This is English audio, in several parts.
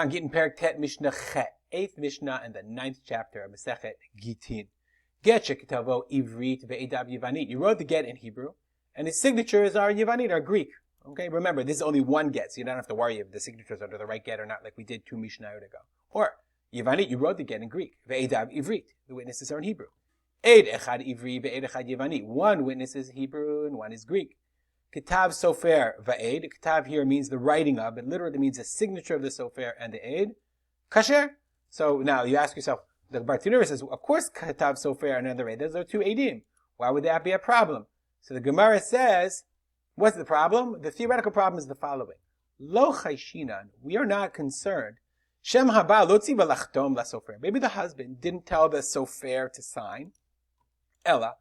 On Gittin Perek Tet Mishnah Chet, 8th Mishnah in the 9th chapter of Masechet Gittin. Get shekitavo ivrit ve'edav Yivanit. You wrote the get in Hebrew, and its signatures are Yivanit, are Greek. Okay, remember, this is only one get, so you don't have to worry if the signatures are to the right get or not, like we did 2 Mishnah ago. Or, Yivanit, you wrote the get in Greek. Ve'edav ivrit. The witnesses are in Hebrew. Eid echad ivri ve'eid echad Yivanit. One witness is Hebrew and one is Greek. Kitav sofer va'ed. Kitav here means the writing of. It literally means the signature of the sofer and the aid. Kasher. So now you ask yourself, the Bartanura says, of course kitav sofer and another aid. Those are 2 edim. Why would that be a problem? So the Gemara says, what's the problem? The theoretical problem is the following. Lo chayshinan. We are not concerned. Shem haba lo tziva lachtom la sofer. Maybe the husband didn't tell the sofer to sign. Ella.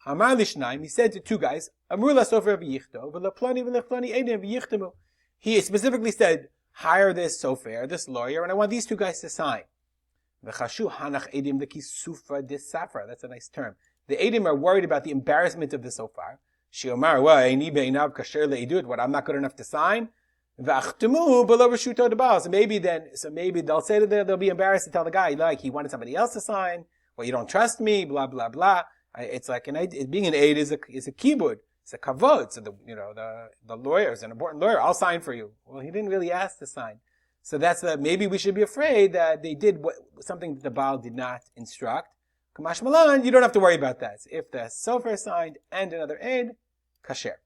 Amar Lishnaim, he said to 2 guys, Amru la sofer v'yichto, v'leploni v'lechloni edim v'yichtamu. He specifically said, hire this sofer, this lawyer, and I want these 2 guys to sign. V'chashu hanach edim v'kisufa disafra. That's a nice term. The edim are worried about the embarrassment of the sofar. Shiomar, well, eini be'inav kasher le'idut, what, I'm not good enough to sign? V'achtamu below reshuto debal. So maybe they'll say that they'll be embarrassed to tell the guy, like, he wanted somebody else to sign, well, you don't trust me, blah, blah, blah. It's like being an aid is a kibud. It's a kavod. So the lawyer is an important lawyer. I'll sign for you. Well, he didn't really ask to sign. So that's maybe we should be afraid that they did something that the Baal did not instruct. Kamash Malan, you don't have to worry about that. So if the sofer signed and another aid, kasher.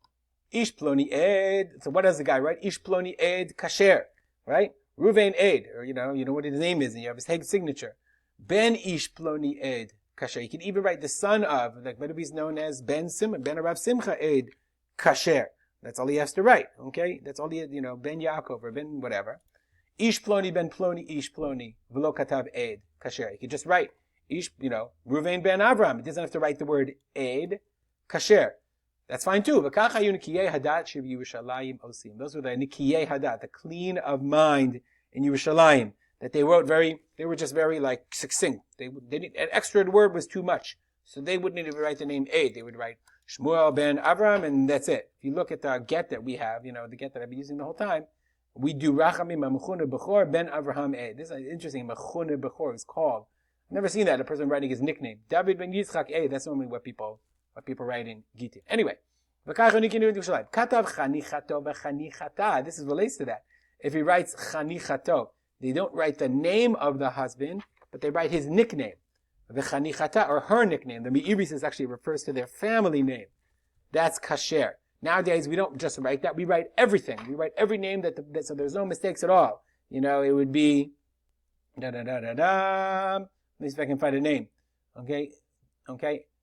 Ish ploni aid. So what does the guy write? Ish ploni aid kasher. Right? Ruvain aid. Or you know what his name is, and you have his signature. Ben ish ploni aid. Kasher. You can even write the son of, like maybe he's known as Ben Arav Simcha Eid Kasher. That's all he has to write. Okay? That's all he, Ben Yaakov or Ben whatever. Ish Ploni Ben Ploni Ish Ploni V'lo Katav Eid Kasher. You can just write Ish, Ruvain Ben Avram. It doesn't have to write the word Eid Kasher. That's fine too. V'kacha yu nikiyei hadat shiv Yerushalayim osim. Those were the nikiyei hadat, the clean of mind in Yerushalayim. That they were just very like succinct. They didn't, an extra word was too much. So they wouldn't even write the name Eid. They would write Shmuel ben Avram and that's it. If you look at the get that we have, the get that I've been using the whole time, we do Rachamim Mechune Bechor ben Avraham Eid. This is interesting. Mechune Bechor is called. I've never seen that, a person writing his nickname. David ben Yitzchak Eid. That's normally what people write in Gittin. Anyway. Katav Chanichato v'Chanichata. This is relates to that. If he writes Chanichato, they don't write the name of the husband, but they write his nickname. The chanichata, or her nickname. The Me'iri says actually refers to their family name. That's kasher. Nowadays, we don't just write that. We write everything. We write every name so there's no mistakes at all. It would be da-da-da-da-da. Let me see if I can find a name. Okay.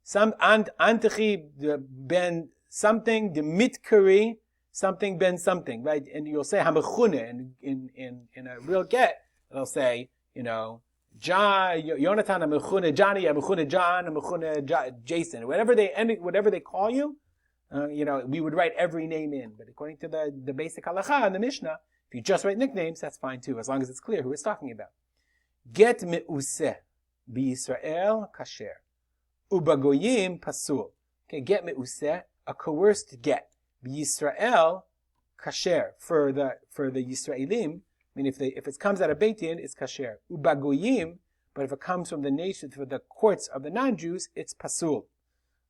Some antechi ben something, demitkari, something ben something, right? And you'll say hamechune in a real get. It'll say, John, Yonatan hamechune Johnny, hamechune John, hamechune Jason. Whatever they call you, we would write every name in. But according to the basic halacha in the Mishnah, if you just write nicknames, that's fine too, as long as it's clear who it's talking about. Get me'useh b'Yisrael kasher ubagoyim pasul. Okay, get me'useh, a coerced get. Yisrael kasher for the Yisraelim. I mean, if it comes out of Beit Din, it's kasher. Ubagoyim, but if it comes from the nation, for the courts of the non-Jews, it's pasul.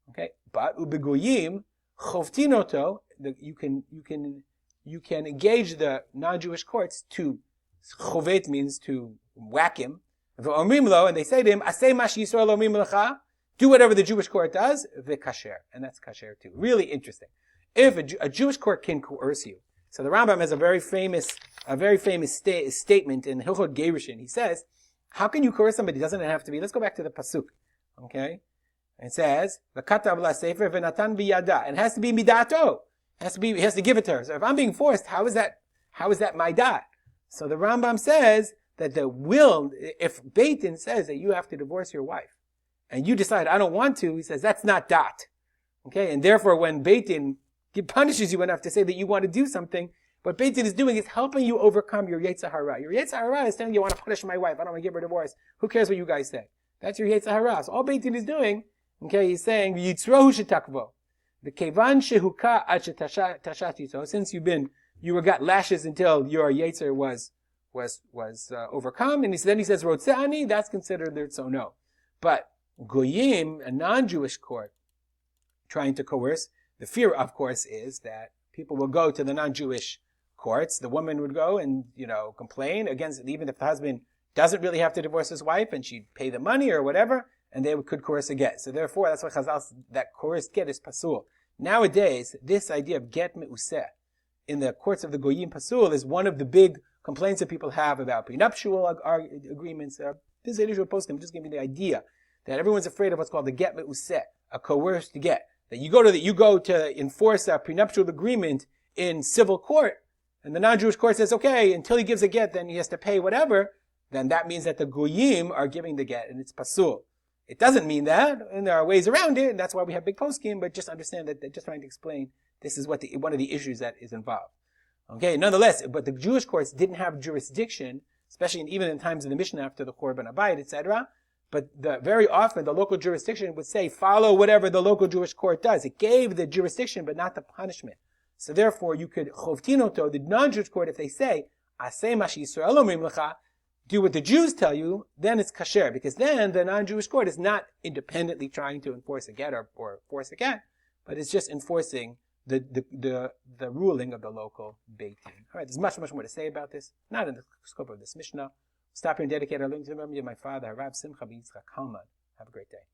Okay, but ubagoyim chovtinoto. You can engage the non-Jewish courts to chovet means to whack him. And they say to him, asay mash Yisrael omrim lecha. Do whatever the Jewish court does, v'kasher, and that's kasher too. Really interesting. If a Jewish court can coerce you, so the Rambam has a very famous statement in Hilchot Gerushin. He says, how can you coerce somebody? It doesn't have to be. Let's go back to the pasuk. Okay, it says, "V'katav la sefer v'natan biyada," and it has to be midato. He has to give it to her. So if I'm being forced, how is that my dat? So the Rambam says that the will, if Beit Din says that you have to divorce your wife, and you decide I don't want to, he says that's not dat. Okay, and therefore when Beit Din punishes you enough to say that you want to do something, what Beit Din is doing is helping you overcome your Yetzer Hara. Your Yetzer Hara is saying you want to punish my wife. I don't want to give her a divorce. Who cares what you guys say? That's your Yetzer Hara. So all Beit Din is doing, okay, he's saying Yitzrohu shetakvo. The kevan shehuka ad tashatito. Since you got lashes until your Yetzer was overcome, and then he says Rotzeani, that's considered Lirtzono. But Goyim, a non-Jewish court, trying to coerce, the fear, of course, is that people will go to the non-Jewish courts. The woman would go and, complain against, even if the husband doesn't really have to divorce his wife, and she'd pay the money or whatever, and they could coerce a get. So therefore, that's why Chazal, that coerced get is pasul. Nowadays, this idea of get me'useh in the courts of the Goyim pasul is one of the big complaints that people have about prenuptial agreements. This is an issue of poskim. Just giving you the idea that everyone's afraid of what's called the get me'useh, a coerced get. That you go to enforce a prenuptial agreement in civil court, and the non-Jewish court says, okay, until he gives a get, then he has to pay whatever. Then that means that the Goyim are giving the get, and it's pasul. It doesn't mean that, and there are ways around it, and that's why we have big poskim, but just understand that they're just trying to explain this is one of the issues that is involved. Okay, nonetheless, but the Jewish courts didn't have jurisdiction, especially even in times of the Mishnah after the Churban Abayit, etc. But very often the local jurisdiction would say, follow whatever the local Jewish court does. It gave the jurisdiction, but not the punishment. So therefore, you could chovtinoto, the non-Jewish court, if they say, aseh ma sheYisrael omrim lecha, do what the Jews tell you, then it's kasher, because then the non-Jewish court is not independently trying to enforce a get or force a get, but it's just enforcing the ruling of the local Beit Din. All right, there's much more to say about this, not in the scope of this Mishnah. Stop here and dedicate our learning to the memory of my father, Rav Simcha ben Yitzchak Kalman. Have a great day.